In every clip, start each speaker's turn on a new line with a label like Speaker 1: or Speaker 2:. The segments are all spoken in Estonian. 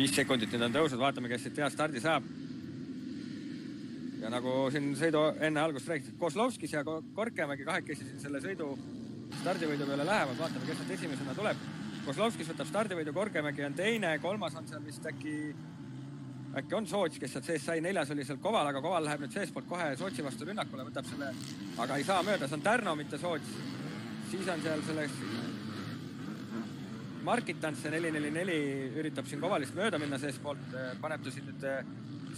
Speaker 1: 5 sekundit nüüd on tõusnud, vaatame, kes siit hea stardi saab. Ja nagu siin sõidu enne algust rääkisid, Kozlovskis ja Korkemägi kahekesi siin selle sõidu stardivõidu peale lähevad, vaatame, kes nad esimesena tuleb. Kozlovskis võtab stardivõidu, Korkemägi on teine, kolmas on seal vist äkki on Soots, kes sealt sees sai, 4. oli seal Koval, aga Koval läheb nüüd seespoolt kohe Sootsi vastu rünnakule, võtab selle, aga ei saa mööda, see on Tärno, mitte Soots. Siis on seal selles Markitants, see 444 üritab siin Kovalist mööda minna seespoolt, paneb ta siin nüüd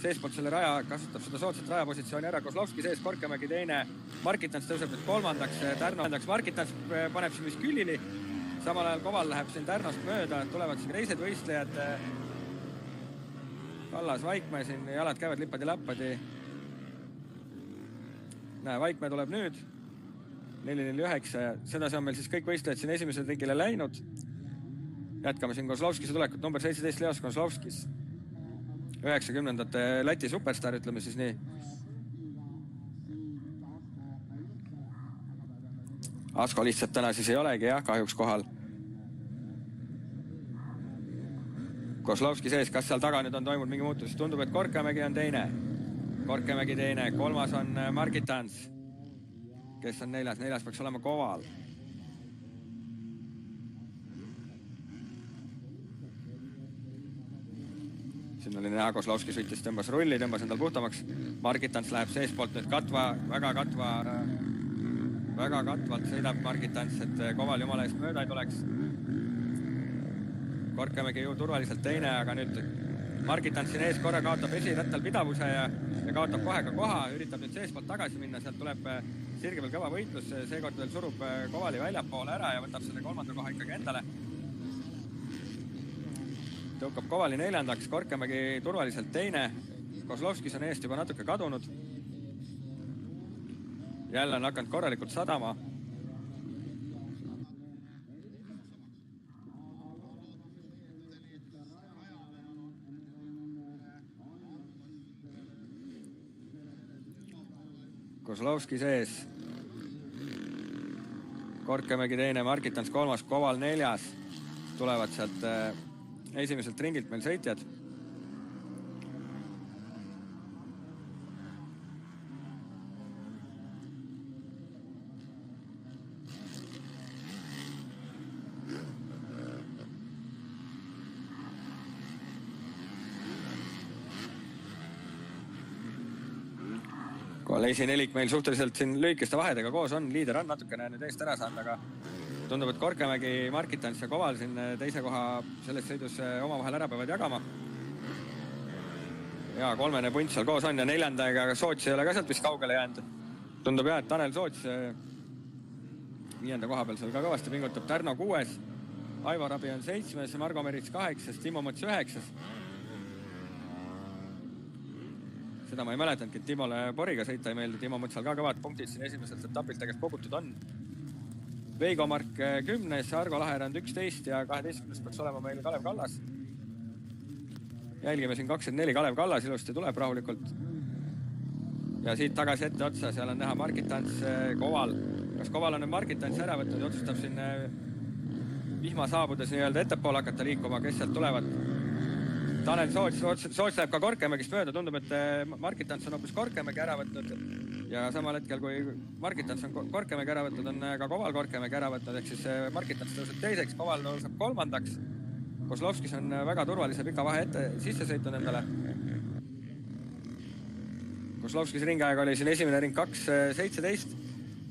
Speaker 1: seespoolt selle raja, kasutab seda soodsat rajapositsiooni ära, Kozlovski sees, Korkemägi teine, Markitants tõuseb nüüd 3. Tärno Markitants paneb siin vist Küllili, samal ajal Koval läheb siin Tärnost mööda, tulevad siin teised võistlejad, Kallas, Vaikmäe siin, jalad käivad lippadi-läppadi. Näe, Vaikmäe tuleb nüüd, 449 ja sedasi on meil siis kõik võistlejad siin esimesele ringile läinud. Jätkame siin Kozlovskise tulekut, number 17 Leos Kozlovskis. 90-ndate Läti superstar, ütleme siis nii. Asko lihtsalt täna siis ei olegi, jah, kahjuks kohal. Kozlovski sees, kas seal taga nüüd on toimunud mingi muutus? Tundub, et Korkemägi on teine. Korkemägi teine, kolmas on Markitants, kes on 4. 4. peaks olema Koval. Siin oli näha, Kozlovski sõitis, tõmbas rulli, tõmbas endal puhtamaks. Markitants läheb seespoolt nüüd väga katvalt sõidab Markitants, et Koval jumala eest mööda ei tuleks. Korkemägi ju turvaliselt teine, aga nüüd Markitantsin ees korra kaotab esirattal pidavuse ja kaotab kohe ka koha, üritab nüüd seespoolt tagasi minna, sealt tuleb sirge veel kõva võitlus, seekord veel surub Kovali väljapoole ära ja võtab selle 3. koha ikkagi endale. Tõukab Kovali 4. Korkemägi turvaliselt teine, Kozlovskis on eest juba natuke kadunud. Jälle on hakanud korralikult sadama. Kozlovski sees, Korkemägi teine, Markitants 3, Koval 4. Tulevad sealt esimeselt ringilt meil sõitjad. Esinelik meil suhteliselt siin lühikeste vahedega koos on, liider on natukene nüüd eest ära saanud, aga tundub, et Korkemägi, Markitants ja Koval siin teise koha selles sõidus omavahel ära peavad jagama. Ja 3. punt seal koos on ja 4. Soots ei ole ka sealt vist kaugele jäänud. Tundub jah, et Tanel Soots 5. koha peal seal ka kõvasti pingutab. Tärno 6, Aivo Rabi on 7, Margo Merits 8, Timo Mõts 9. Seda ma ei mäletanudki, et Timole Poriga sõita ei meeldi. Timo Mõtsal ka kõvad punktid siin esimeselt etapilt tegest kogutud on. Veigo Mark 10, Argo Laherand 11 ja 12. peaks olema meil Kalev Kallas. Jälgime siin 24, Kalev Kallas ilusti tuleb rahulikult. Ja siit tagasi ette otsa, seal on näha Markitants, Koval. Kas Koval on nüüd Markitants ära võtnud ja otsustab siin vihma saabudes nii-öelda ettepoole hakata liikuma, kes sealt tulevad? Tanel Soots läheb ka Korkemägist mööda, tundub, et Markitants on hoopis Korkemägi ära võtnud ja samal hetkel, kui Markitants on Korkemägi ära võtnud, on ka Koval Korkemägi ära võtnud, ehk siis Markitants tõuseb teiseks, Koval tõuseb 3. Kozlovskis on väga turvalise pika vahe ette sisse sõitnud endale. Kozlovskis ringaeg oli siin esimene ring 2.17.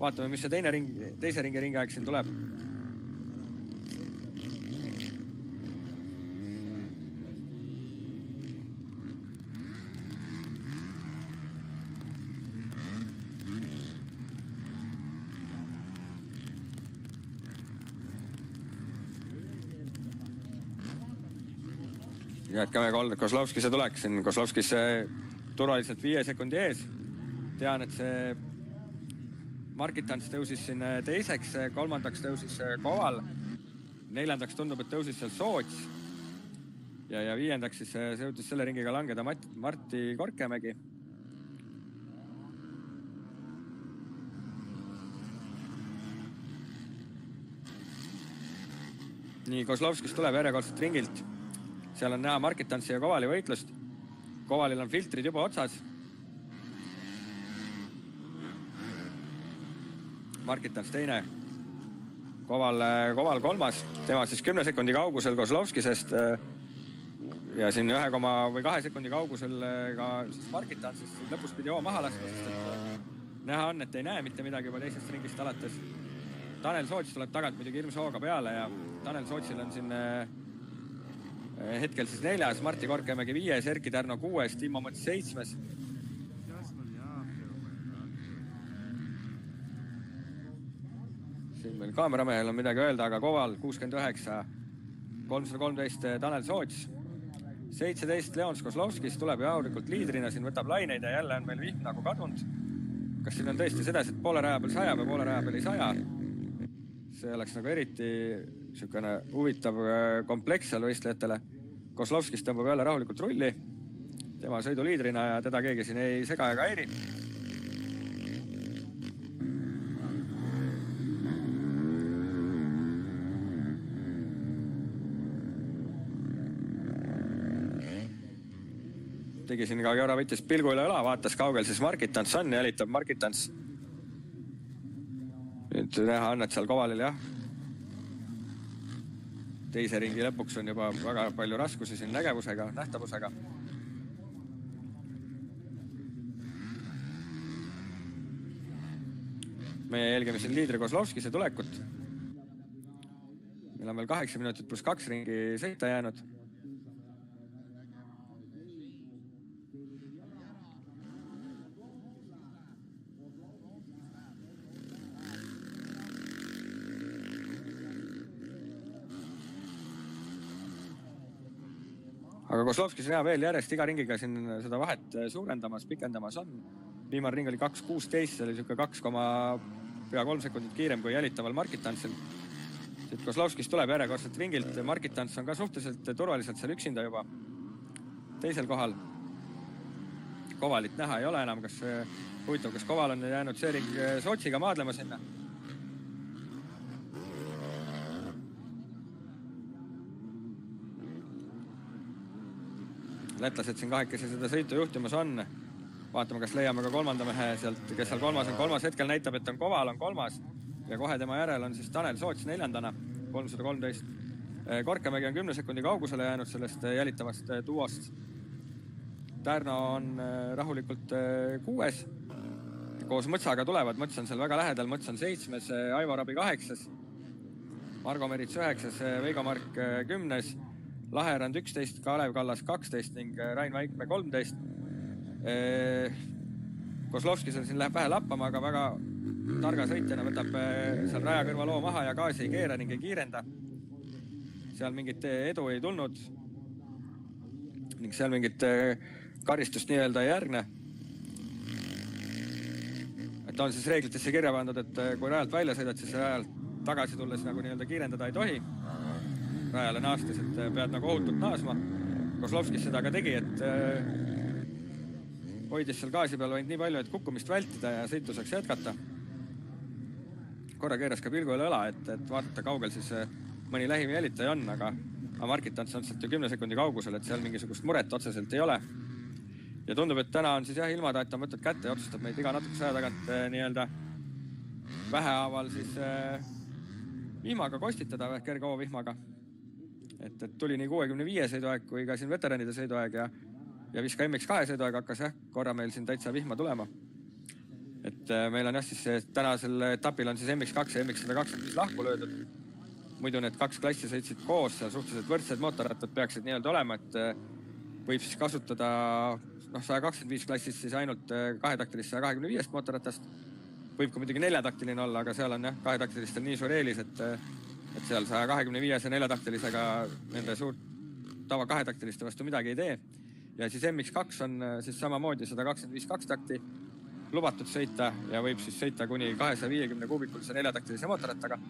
Speaker 1: Vaatame, mis see teise ringi ringaeg siin tuleb. Jätkame Kozlovskise tuleks siin. Kozlovskis turvaliselt 5 sekundi ees. Tean, et see Markitants tõusis siin teiseks, 3. tõusis Koval. 4. tundub, et tõusis seal Soots. Ja 5. siis sõutis selle ringiga langeda Martti Korkemägi. Nii, Kozlovskis tuleb järjekordselt ringilt. seal on näha Marketansi ja Kovali võitlust. Kovalil on filtrid juba otsas. Marketans teine. Koval kolmas. Tema siis 10 sekundi kaugusel Kozlovskisest. Ja siin 1 või 2 sekundi kaugusel ka siis Marketansist lõpus pidi maha laskma, sest et näha on, et ei näe mitte midagi juba teisest ringist alates. Tanel Soots tuleb tagant muidugi hirmsooga peale ja Tanel Sootsil on siin hetkel siis 4. Martti Korkemägi 5. Erki Tärno 6. Timo Mõts 7. Siin meil kaameramehel on midagi öelda, aga Koval 69, 313 Tanel Soots. 17 Leon Kozlovskis tuleb ju ahurikult liidrina, siin võtab laineid ja jälle on meil vihm nagu kadunud. Kas siin on tõesti seda, et poole raja peal sajab ja poole raja peal ei saja? See oleks nagu eriti niisugune huvitav kompleks seal võistlejatele. Kozlovskis tõmbab jälle rahulikult rulli. Tema sõiduliidrina ja teda keegi siin ei sega ega häiri. Tegi siin ka Geora võttis pilgu üle õla, vaatas kaugel, siis Marketans on, jälitab Marketans. Nüüd näha on, et seal Kovalil jah. Teise ringi lõpuks on juba väga palju raskusi siin nägevusega, nähtavusega. Meie jälgime siin liidri Kozlovskise tulekut. Meil on veel 8 minutit pluss 2 ringi sõita jäänud. Aga Kozlovskis näha veel järjest iga ringiga siin seda vahet suurendamas, pikendamas on. Viimane ring oli 2.16, see oli niisugune 2,3 sekundit kiirem kui jälitaval Marketansil. Siit Kozlovskis tuleb järjekordselt ringilt. Marketans on ka suhteliselt turvaliselt seal üksinda juba teisel kohal. Kovalit näha ei ole enam. Huvitav, kas Koval on jäänud see ring Sootsiga maadlema sinna? Lätlased siin kahekesi seda sõitu juhtimas on. Vaatame, kas leiame ka 3. mehe sealt, kes seal 3. on. 3. hetkel näitab, et on Koval on 3. ja kohe tema järel on siis Tanel Soots 4. 313. Korkemägi on 10 sekundi kaugusele jäänud sellest jälitavast duost. Tärno on rahulikult 6. Koos Mõtsaga tulevad. Mõts on seal väga lähedal. Mõts on 7. Aivo Rabi 8. Margo Merits 9. Veigo Mark 10. Laherand 11, Kalev Kallas 12 ning Rain Vaikme 13. Kozlovskis on siin läheb vähe lappama, aga väga targa sõitjana võtab seal raja kõrva loo maha ja gaasi ei keera ning ei kiirenda. Seal mingit edu ei tulnud ning seal mingit karistust nii-öelda ei järgne. Et on siis reeglitesse kirja pandud, et kui rajalt välja sõidad, siis rajalt tagasi tulles nagu nii-öelda kiirendada ei tohi. Rajale naastes, et pead nagu ohutult naasma. Kozlovskis seda ka tegi, et hoidis seal gaasi peal ainult nii palju, et kukkumist vältida ja sõitu saaks jätkata. Korra keeras ka pilgu üle õla, et vaadata kaugel siis mõni lähim jälitaja on, aga Marketans on sealt ju 10 sekundi kaugusel, et seal mingisugust muret otseselt ei ole. Ja tundub, et täna on siis jah ilmada, et on võtnud kätte ja otsustab meid iga natuke saja tagant nii-öelda vähehaaval siis vihmaga kostitada, kerge vihmaga. Et tuli nii 65 sõiduaeg kui ka siin veteranide sõiduaeg ja vist ka MX2 sõiduaeg hakkas korra meil siin täitsa vihma tulema. Et meil on siis tänasel etapil on siis MX2 ja MX125 lahku löödud. Muidu need 2 klassi sõitsid koos, seal suhteliselt võrdsed mootorrattad peaksid nii-öelda olema, et võib siis kasutada 125 klassis siis ainult 2-taktilist 125 mootorratast. Võib ka muidugi 4-taktiline olla, aga seal on kahetaktilistel nii suur eelis, et seal 125 ja 4-taktilisega nende suurt tava 2-taktiliste vastu midagi ei tee. Ja siis MX2 on siis samamoodi 125 2-takti lubatud sõita ja võib siis sõita kuni 250 kuubikulise 4-taktilise mootorrattaga.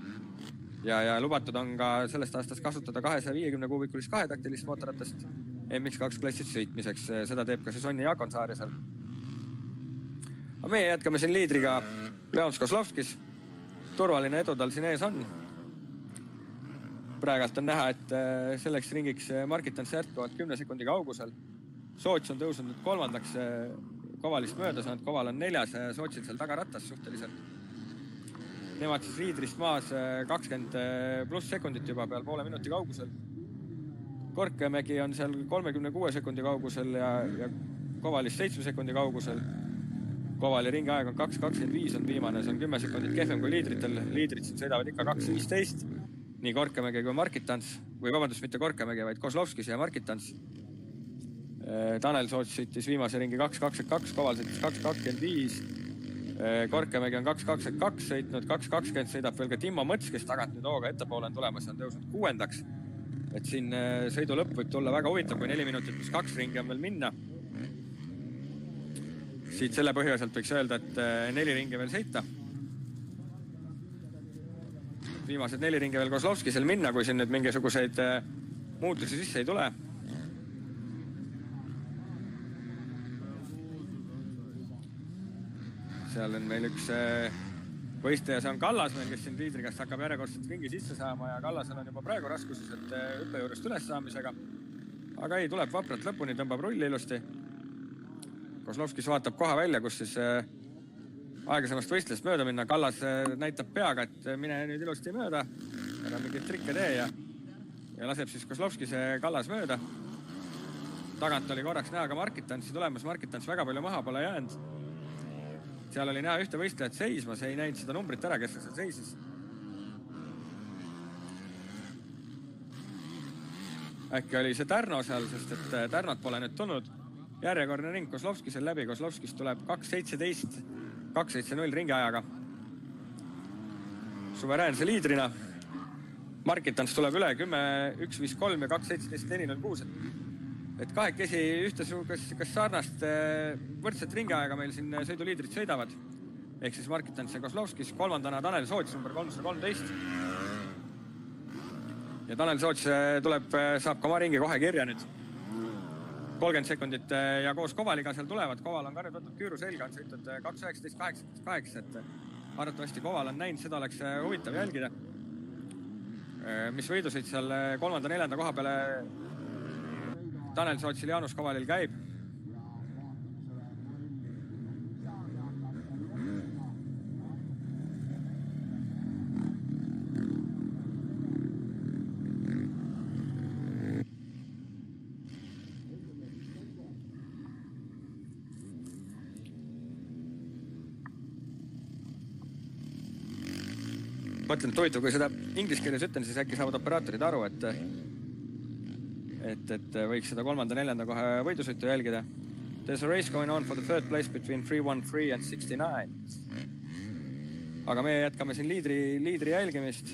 Speaker 1: Ja lubatud on ka sellest aastast kasutada 250 kuubikulist 2-taktilist mootorrattast MX2 klassis sõitmiseks. Seda teeb ka siis Onni Jaakonsaar seal. Aga meie jätkame siin liidriga Leon Kozlovskis. Turvaline edu tal siin ees on. praegalt on näha, et selleks ringiks Markitants jätkuvalt 10 sekundi kaugusel. Soots on tõusnud nüüd 3. Kovalist mööda saanud, Koval on 4. ja Sootsil seal tagarattas suhteliselt. Nemad siis liidrist maas 20 pluss sekundit juba peal poole minuti kaugusel. Korkemägi on seal 36 sekundi kaugusel ja Kovalist 7 sekundi kaugusel. Kovali ringi aeg on 2.25 on viimane, see on 10 sekundit kehvem kui liidritel. Liidrid siin sõidavad ikka 2.15. Nii Korkemägi kui Markitants, või vabandust, mitte Korkemägi, vaid Kozlovskis ja Markitants. Tanel Soots sõitis viimase ringi 2.22, Koval sõitis 2.25. Korkemägi on 2.22 sõitnud, 2.20 sõidab veel ka Timmo Mõts, kes tagant nüüd hooga ettepoole on tulemas, on tõusnud 6. Et siin sõidu lõpp võib tulla väga huvitav, kui 4 minutit plus 2 ringi on veel minna. Siit selle põhjuselt võiks öelda, et 4 ringi veel sõita. Viimased 4 ringi veel Kozlovskisel minna, kui siin nüüd mingisuguseid muutusi sisse ei tule. Seal on meil üks võistleja, see on Kallas meil, kes siin liidri käest hakkab järjekordselt ringi sisse saama ja Kallasel on juba praegu raskuses, et hüppe juurest üles saamisega. Aga ei, tuleb vapralt lõpuni, tõmbab rulli ilusti. Kozlovskis vaatab koha välja, kus siis aeglasemast võistlest mööda minna. Kallas näitab peaga, et mine nüüd ilusti mööda. Ära mingit trikke tee ja laseb siis Kozlovskis Kallas mööda. Tagant oli korraks näha ka Markitantsi tulemas. Markitants väga palju maha pole jäänud. Seal oli näha ühte võistlejat seismas, ei näinud seda numbrit ära, kes seal seisis. Äkki oli see Tärno seal, sest et Tärnot pole nüüd tulnud. Järjekordne ring Kozlovskisel läbi. Kozlovskis tuleb 2.17, 2.70 ringi ajaga. Suveräänse liidrina. Markitants tuleb üle 10, 1.53 ja 2.17, 4.06. Et kahekesi kas sarnast võrdset ringi ajaga meil siin sõiduliidrid sõidavad. Ehk siis Markitants ja Kozlovskis. 3. Tanel Soots, number 313. Ja Tanel Soots saab ka oma ringi kohe kirja nüüd. 30 sekundit ja koos Kovaliga seal tulevad. Koval on ka nüüd võtnud küüru selga, on sõitud 2.19.88, et arvatavasti Koval on näinud, seda oleks huvitav jälgida. Mis võidusõit seal 3. 4. koha peale Tanel Sootsil Jaanus Kovalil käib. Mõtlen, et huvitav, kui seda inglise keeles ütlen, siis äkki saavad operaatorid aru, et võiks seda 3. 4. kohe võidusõitu jälgida. There's a race going on for the third place between 313 and 69. Aga meie jätkame siin liidri jälgimist.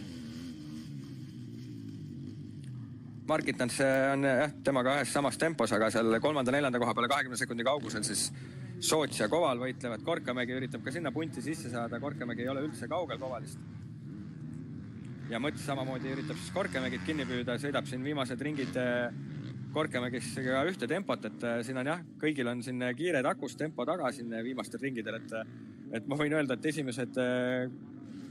Speaker 1: Markitants on temaga ühes samas tempos, aga seal 3. 4. koha peale 20 sekundi kaugusel siis Soots ja Koval võitlevad. Korkemägi üritab ka sinna punti sisse saada. Korkemägi ei ole üldse kaugel Kovalist. Ja Mõts samamoodi üritab siis Korkemägid kinni püüda, sõidab siin viimased ringid Korkemägis ka ühte tempot, et siin on kõigil on siin kiire takus tempo taga siin viimastel ringidel, et ma võin öelda, et esimesed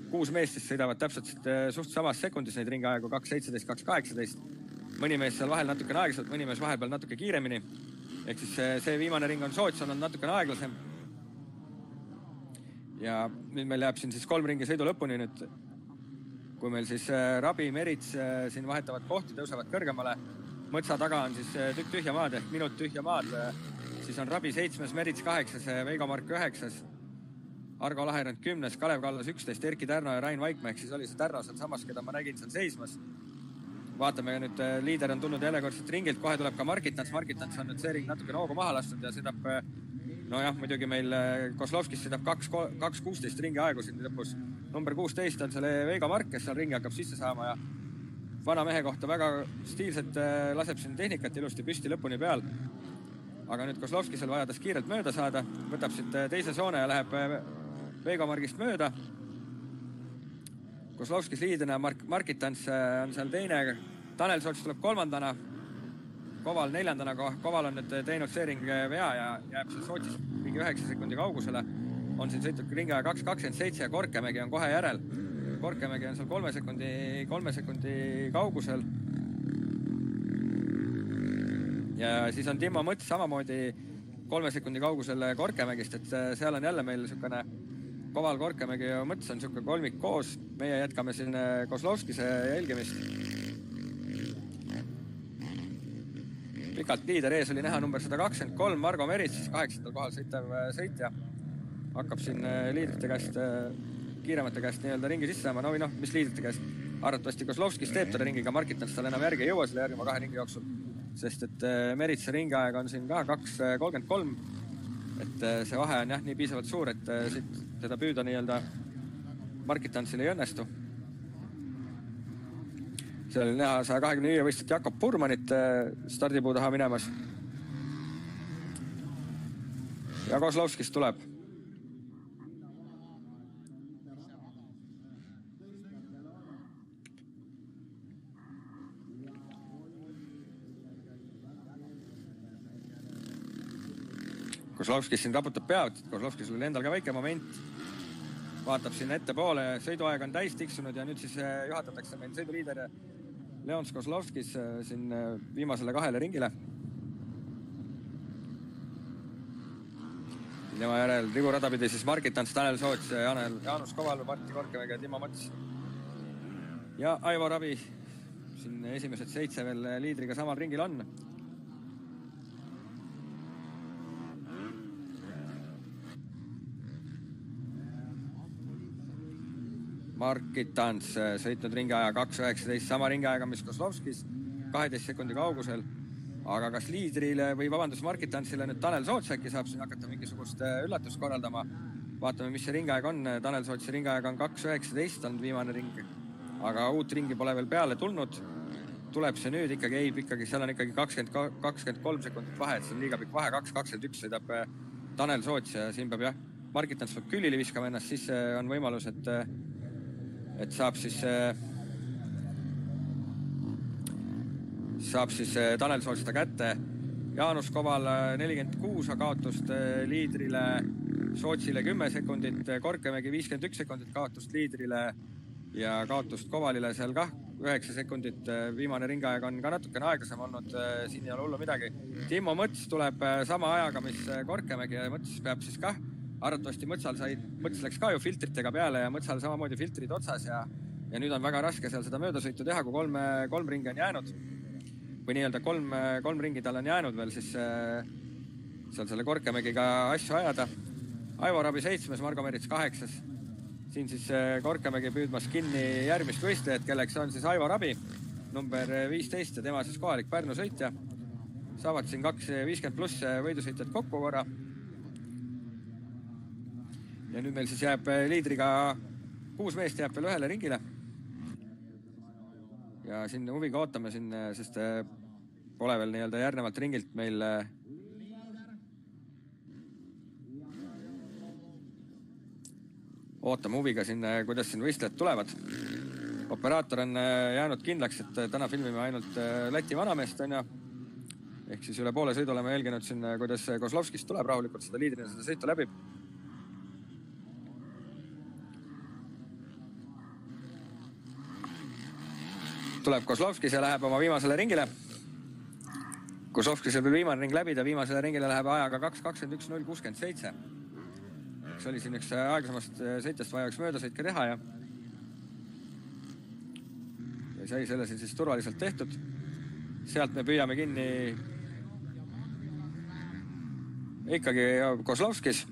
Speaker 1: 6 meest siis sõidavad täpselt suht samas sekundis neid ringi aegu 2.17, 2.18. Mõni mees seal vahel natukene aeglaselt, mõni mees vahepeal natuke kiiremini. Ehk siis see viimane ring on Soots, on natukene aeglasem. Ja nüüd meil jääb siin siis 3 ringi sõidu lõpuni nüüd. Kui meil siis Rabi, Merits siin vahetavad kohti, tõusevad kõrgemale. Mõtsa taga on siis tükk tühja maad ehk minut tühja maad. Siis on Rabi 7, Merits 8, Veigo Mark 9, Argo Laherand 10, Kalev Kallas 11, Erki Tärno ja Rain Vaikmäe, ehk siis oli see Tärno seal samas, keda ma nägin seal seismas. Vaatame nüüd, liider on tulnud jällekordselt ringilt, kohe tuleb ka Markitants. Markitants on nüüd see ring natuke noogu maha lastud ja sõidab, muidugi meil Kozlovskis sõidab 2.16 ringi aegu siin lõpus. Number 16 on selle Veigo Mark, kes seal ringi hakkab sisse saama ja vana mehe kohta väga stiilselt laseb siin tehnikat ilusti püsti lõpuni peal. Aga nüüd Kozlovskisel vajadas kiirelt mööda saada, võtab siit teise soone ja läheb Veigo Margist mööda. Kozlovskis liidena, Markitants on seal teine, Tanel Soots tuleb 3. Koval 4. Koval on nüüd teinud see ring vea ja jääb seal Sootsis mingi 9 sekundi kaugusele. On siin sõitud ringi 2.27 ja Korkemägi on kohe järel. Korkemägi on seal 3 sekundi kaugusel. Ja siis on Timmo Mõts samamoodi 3 sekundi kaugusel Korkemägist, et seal on jälle meil niisugune Koval, Korkemägi ja Mõts on niisugune kolmik koos. Meie jätkame siin Kozlovskise jälgimist. Pikalt liider ees oli näha number 123, Margo Merits, 8. kohal sõitev sõitja. Hakkab siin liidrite käest, kiiremate käest nii-öelda ringi sisse saama. No või mis liidrite käest? Arvatavasti Kozlovskis teeb teda ringiga, Markitans tal enam järgi ei jõua selle järgima 2 ringi jooksul. Sest et Meritsa ringiaeg on siin ka 2.33. Et see vahe on jah nii piisavalt suur, et siit teda püüda nii-öelda Markitansil ei õnnestu. Seal oli näha 125 võistlet Jakob Purmanit stardipuu taha minemas. Ja Kozlovskis tuleb. Kozlovskis siin raputab pead, Kozlovskis oli endal ka väike moment. Vaatab siin ettepoole, sõiduaeg on täis tiksunud ja nüüd siis juhatatakse meil sõiduliider Leons Kozlovskis siin viimasele 2 ringile. Tema järel Rigurada pidi siis Markitans, Tanel Soots, Jaanus Koval, Martti Korkemägi ja Timmo Mõts. Ja Aivo Rabi siin esimesed 7 veel liidriga samal ringil on. Markitans sõitnud ringiaja 2.19, sama ringiaega, mis Kozlovskis, 12 sekundi kaugusel. Aga kas liidrile või Markitansile nüüd Tanel Soots äkki saab siin hakata mingisugust üllatust korraldama? Vaatame, mis see ringiaeg on. Tanel Sootsi ringiaeg on 2.19, on viimane ring. Aga uut ringi pole veel peale tulnud. Tuleb see nüüd ikkagi, seal on ikkagi 23 sekundit vahe, et see on liiga pikk vahe, 2.21 sõidab Tanel Soots ja siin peab Markitans peab külili viskama ennast, siis on võimalus, et saab siis Tanel Soots seda kätte. Jaanus Koval 46 kaotust liidrile, Sootsile 10 sekundit, Korkemägi 51 sekundit kaotust liidrile ja kaotust Kovalile seal ka 9 sekundit. Viimane ringaeg on ka natukene aeglasem olnud, siin ei ole hullu midagi. Timmo Mõts tuleb sama ajaga, mis Korkemägi ja Mõts peab siis ka. Arvatavasti Mõts läks ka ju filtritega peale ja Mõtsal samamoodi filtrid otsas ja nüüd on väga raske seal seda möödasõitu teha, kui 3 ringi on jäänud. Või nii-öelda 3 ringi tal on jäänud veel, siis seal selle Korkemägiga asju ajada. Aivo Rabi 7, Margo Merits 8. Siin siis Korkemägi püüdmas kinni järgmist võistlejat, kelleks on siis Aivo Rabi, number 15 ja tema siis kohalik Pärnu sõitja. Saavad siin 250 pluss võidusõitjad kokku korra. Ja nüüd meil siis jääb liidriga 6 meest jääb veel 1 ringile. Ja siin huviga ootame siin, sest pole veel nii-öelda järgnevalt ringilt meil ootame huviga siin, kuidas siin võistlejad tulevad. Operaator on jäänud kindlaks, et täna filmime ainult Läti vanameest on ja ehk siis üle poole sõidu oleme jälginud siin, kuidas Kozlovskis tuleb rahulikult seda liidrina seda sõitu läbib. Tuleb Kozlovskis ja läheb oma viimasele ringile. Kozlovskis võib viimane ring läbida, viimasele ringile läheb ajaga 2.21.067. See oli siin üks aeglasemast sõitjast vaja üks möödasõitke teha ja sai selle siin siis turvaliselt tehtud. Sealt me püüame kinni ikkagi Kozlovskis.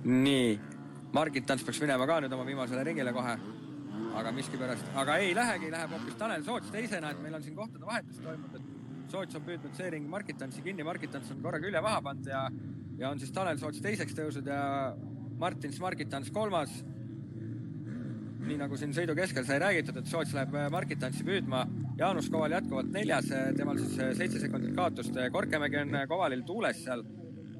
Speaker 1: Nii, Markitans peaks minema ka nüüd oma viimasele ringile kohe, aga miskipärast, aga ei lähegi, läheb hoopis Tanel Soots teisena, et meil on siin kohtade vahetus toimunud, et Soots on püüdnud see ring Markitansi kinni, Markitans on korra külje maha pand ja on siis Tanel Soots teiseks tõusud ja Martins Markitans 3. Nii nagu siin sõidu keskel sai räägitud, et Soots läheb Markitansi püüdma, Jaanus Koval jätkuvalt 4, temal siis 7 sekundit kaotust, Korkemägi on Kovalil tuules seal,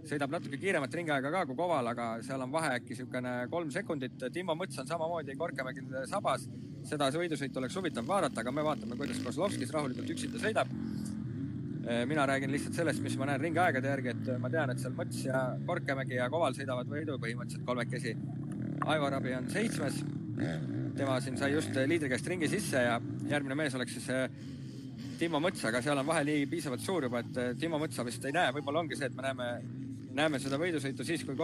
Speaker 1: sõidab natuke kiiremat ringaega ka kui Koval, aga seal on vahe äkki 3 sekundit. Timmo Mõts on samamoodi Korkemägil sabas. seda võidusõitu oleks huvitav vaadata, aga me vaatame, kuidas Kozlovskis rahulikult üksinda sõidab. Mina räägin lihtsalt sellest, mis ma näen ringiaegade järgi, et ma tean, et seal Mõts ja Korkemägi ja Koval sõidavad võidu põhimõtteliselt kolmekesi. Aivar Abi on 7. Tema siin sai just liidri käest ringi sisse ja järgmine mees oleks siis Timo Mõts, aga seal on vahe nii piisavalt suur juba, et Timo Mõtsa vist ei näe. Võib-olla ongi see, et me näeme seda võidusõitu siis, kui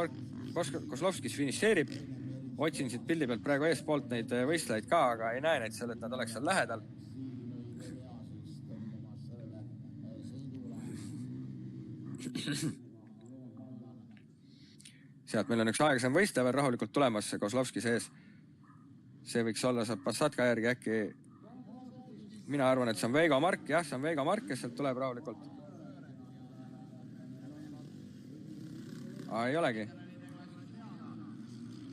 Speaker 1: Kozlovskis finišeerib. Otsin siit pildi pealt praegu eespoolt neid võistlejaid ka, aga ei näe neid seal, et nad oleks seal lähedal. Sealt meil on üks aegsam võistleja veel rahulikult tulemas Kozlovski sees. See võiks olla, saab Passatka järgi äkki. Mina arvan, et see on Veigo Mark. Jah, see on Veigo Mark, kes sealt tuleb rahulikult. Ei olegi.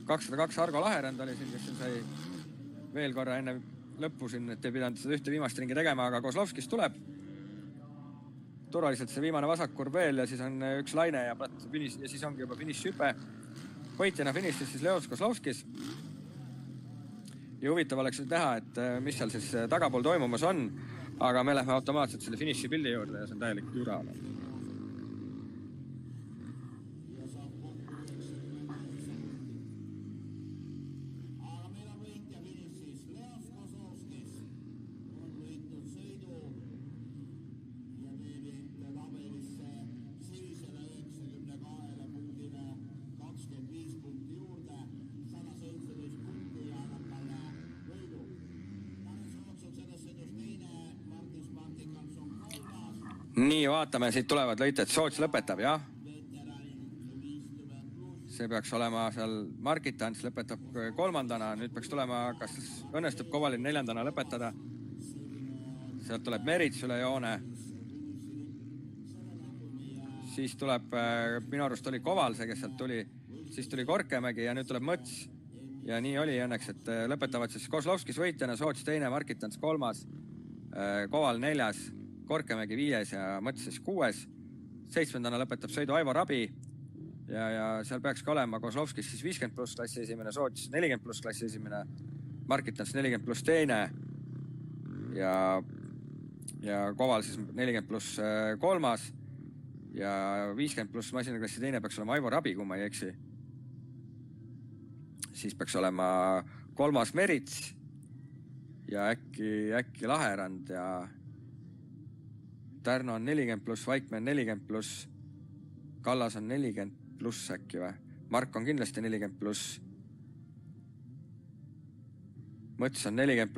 Speaker 1: 202 Argo Laherand oli siin, kes siin sai veel korra enne lõppu siin, et ei pidanud seda ühte viimast ringi tegema, aga Kozlovskis tuleb. Turvaliselt see viimane vasakkurv veel ja siis on üks laine ja siis ongi juba finišhüpe. Võitjana finišis siis Leos Kozlovskis. Ja huvitav oleks näha, et mis seal siis tagapool toimumas on, aga me lähme automaatselt selle finiši pildi juurde ja see on täielik jura. Nii, vaatame, siit tulevad lõited. Soots lõpetab, jah? See peaks olema seal Markitants lõpetab 3. Nüüd peaks tulema, kas õnnestub Kovalil 4. lõpetada. Sealt tuleb Merits üle joone. Siis tuleb, minu arust oli Koval see, kes sealt tuli. Siis tuli Korkemägi ja nüüd tuleb Mõts. Ja nii oli õnneks, et lõpetavad siis Kozlovskis võitjana, Soots 2, Markitants 3, Koval 4, Korkemägi 5 ja Mõts siis 6. 7. lõpetab sõidu Aivar Abi ja seal peaks ka olema Kozlovskis siis 50 pluss klassi esimene, Soots 40 pluss klassi esimene, Markitants 40 pluss 2 ja Koval siis 40 pluss 3 ja 50 pluss masinaklassi 2 peaks olema Aivar Abi, kui ma ei eksi. Siis peaks olema 3. Merits ja äkki Laherand ja Tärno on 40 pluss, Vaikmäe on 40 pluss, Kallas on 40 pluss äkki või? Mark on kindlasti 40 pluss, Mõts on 40 pluss.